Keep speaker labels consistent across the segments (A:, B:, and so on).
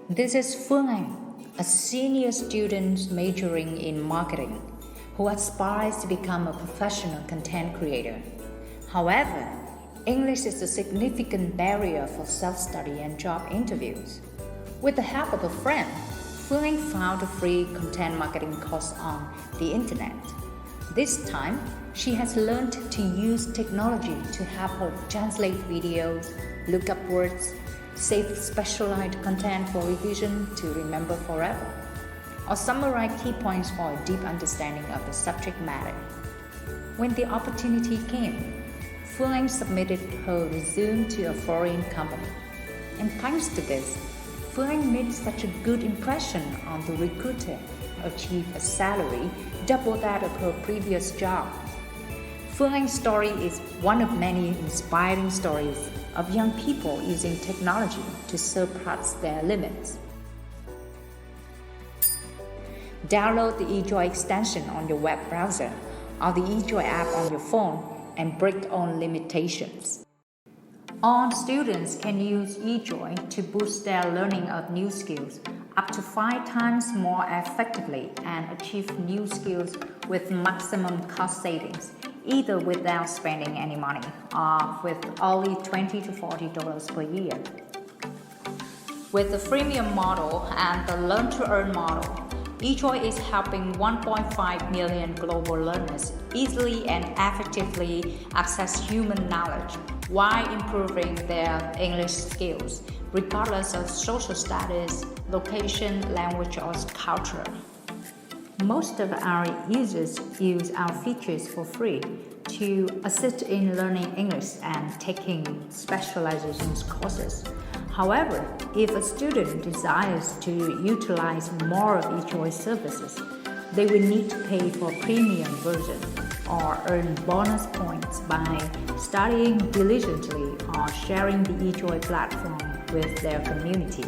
A: This is Phương Anh, a senior student majoring in marketing who aspires to become a professional content creator. However, English is a significant barrier for self-study and job interviews. With the help of a friend, Phương Anh found a free content marketing course on the internet. This time, she has learned to use technology to help her translate videos, look up words, save specialized content for revision to remember forever, or summarize key points for a deep understanding of the subject matter. When the opportunity came, Phương Anh submitted her resume to a foreign company. And thanks to this, Phương Anh made such a good impression on the recruiter, achieved a salary double that of her previous job. Phương Anh's story is one of many inspiring stories of young people using technology to surpass their limits. Download the eJOY extension on your web browser or the eJOY app on your phone and break all limitations. All students can use eJOY to boost their learning of new skills up to 5 times more effectively and achieve new skills with maximum cost savings, either without spending any money or with only $20 to $40 per year. With the freemium model and the learn-to-earn model, eJOY is helping 1.5 million global learners easily and effectively access human knowledge while improving their English skills, regardless of social status, location, language, or culture. Most of our users use our features for free to assist in learning English and taking specialization courses. However, if a student desires to utilize more of eJOY services, they will need to pay for a premium version or earn bonus points by studying diligently or sharing the eJOY platform with their community.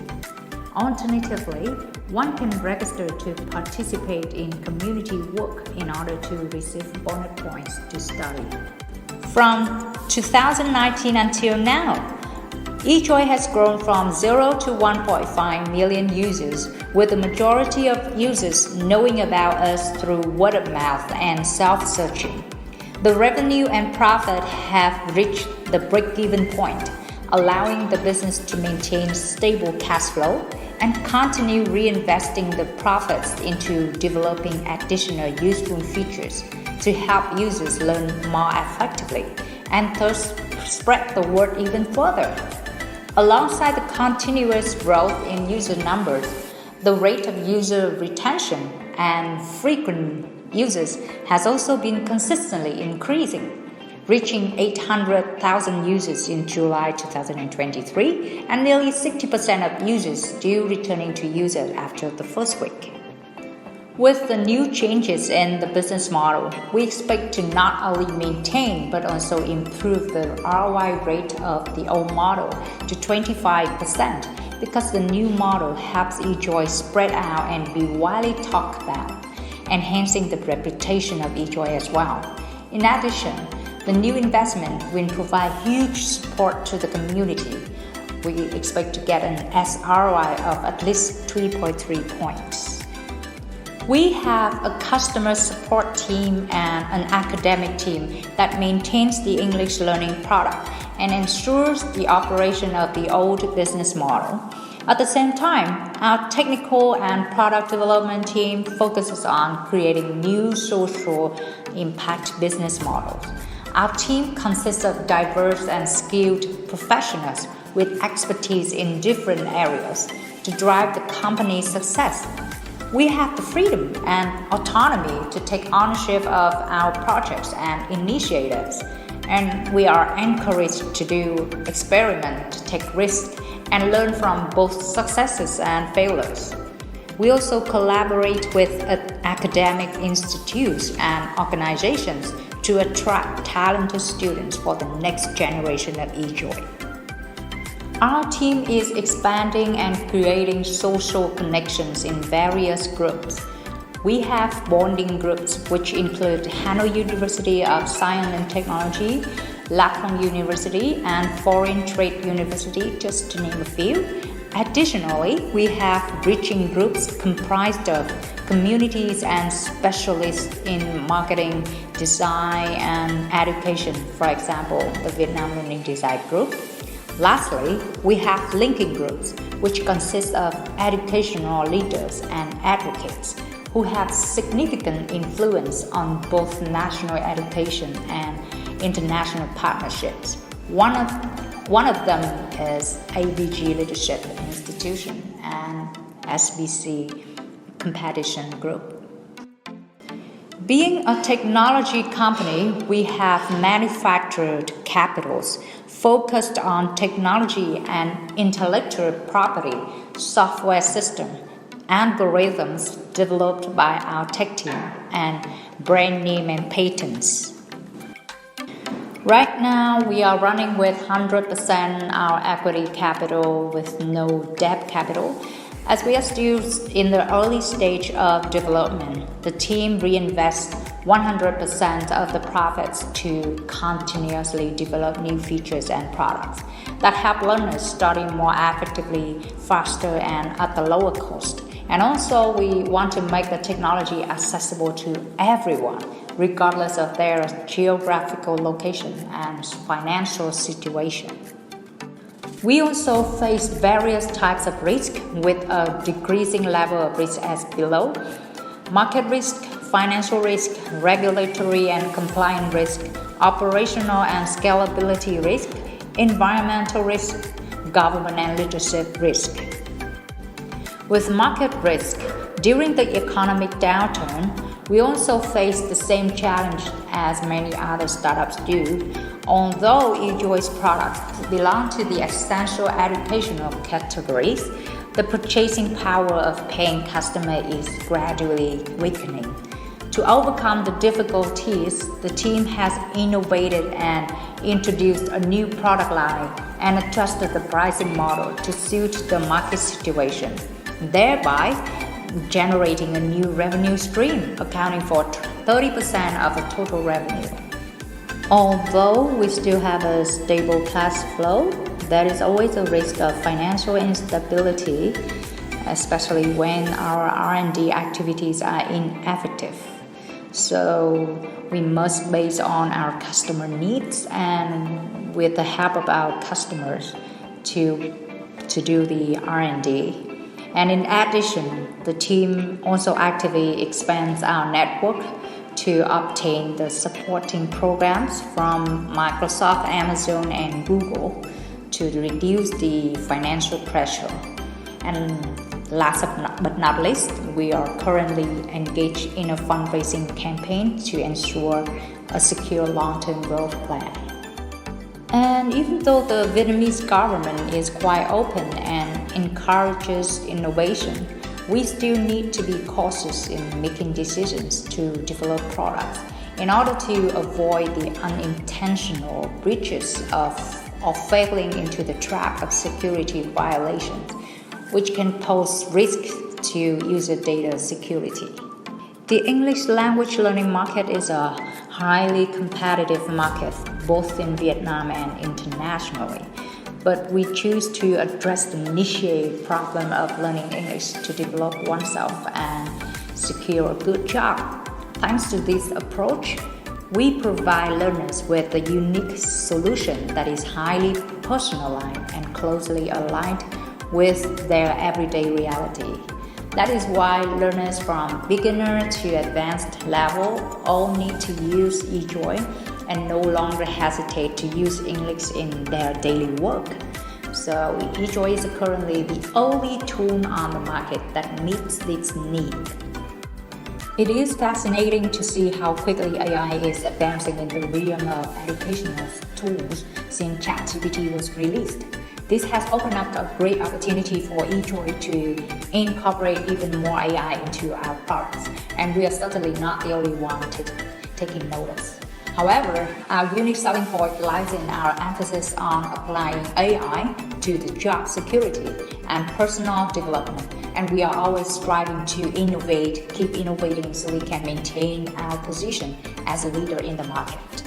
A: Alternatively, one can register to participate in community work in order to receive bonus points to study. From 2019 until now, eJOY has grown from 0 to 1.5 million users, with the majority of users knowing about us through word of mouth and self-searching. The revenue and profit have reached the break-even point, allowing the business to maintain stable cash flow and continue reinvesting the profits into developing additional useful features to help users learn more effectively and thus spread the word even further. Alongside the continuous growth in user numbers, the rate of user retention and frequent users has also been consistently increasing, reaching 800,000 users in July 2023 and nearly 60% of users still returning to use it after the first week. With the new changes in the business model, we expect to not only maintain but also improve the ROI rate of the old model to 25% because the new model helps eJOY spread out and be widely talked about, enhancing the reputation of eJOY as well. In addition, the new investment will provide huge support to the community. We expect to get an SROI of at least 3.3 points. We have a customer support team and an academic team that maintains the English learning product and ensures the operation of the old business model. At the same time, our technical and product development team focuses on creating new social impact business models. Our team consists of diverse and skilled professionals with expertise in different areas to drive the company's success. We have the freedom and autonomy to take ownership of our projects and initiatives, and we are encouraged to do experiments, take risks, and learn from both successes and failures. We also collaborate with academic institutes and organizations to attract talented students for the next generation of eJOY. Our team is expanding and creating social connections in various groups. We have bonding groups which include Hanoi University of Science and Technology, Lạc Phong University, and Foreign Trade University, just to name a few, Additionally, we have bridging groups comprised of communities and specialists in marketing, design, and education, for example, the Vietnam Learning Design Group. Lastly, we have linking groups, which consist of educational leaders and advocates who have significant influence on both national education and international partnerships. One of them is ABG Leadership Institution and SBC Competition Group. Being a technology company, we have manufactured capitals focused on technology and intellectual property, software system, algorithms developed by our tech team, and brand name and patents. Right now, we are running with 100% our equity capital with no debt capital. As we are still in the early stage of development, the team reinvests 100% of the profits to continuously develop new features and products that help learners study more effectively, faster, and at a lower cost. And also, we want to make the technology accessible to everyone, regardless of their geographical location and financial situation. We also face various types of risk with a decreasing level of risk as below: market risk, financial risk, regulatory and compliance risk, operational and scalability risk, environmental risk, government and leadership risk. With market risk, during the economic downturn, we also face the same challenge as many other startups do. Although eJOY's products belong to the essential educational categories, the purchasing power of paying customers is gradually weakening. To overcome the difficulties, the team has innovated and introduced a new product line and adjusted the pricing model to suit the market situation, thereby generating a new revenue stream accounting for 30% of the total revenue. Although we still have a stable cash flow, there is always a risk of financial instability, especially when our R&D activities are ineffective. So we must base on our customer needs and with the help of our customers to do the R&D. And in addition, the team also actively expands our network to obtain the supporting programs from Microsoft, Amazon, and Google to reduce the financial pressure. And last but not least, we are currently engaged in a fundraising campaign to ensure a secure long-term growth plan. And even though the Vietnamese government is quite open and encourages innovation, we still need to be cautious in making decisions to develop products in order to avoid the unintentional breaches of falling into the trap of security violations, which can pose risks to user data security. The English language learning market is a highly competitive market, both in Vietnam and internationally. But we choose to address the niche problem of learning English to develop oneself and secure a good job. Thanks to this approach, we provide learners with a unique solution that is highly personalized and closely aligned with their everyday reality. That is why learners from beginner to advanced level all need to use eJOY and no longer hesitate to use English in their daily work. So eJOY is currently the only tool on the market that meets this need. It is fascinating to see how quickly AI is advancing in the realm of educational tools since ChatGPT was released. This has opened up a great opportunity for eJOY to incorporate even more AI into our products, and we are certainly not the only one taking notice. However, our unique selling point lies in our emphasis on applying AI to the job security and personal development, and we are always striving to keep innovating so we can maintain our position as a leader in the market.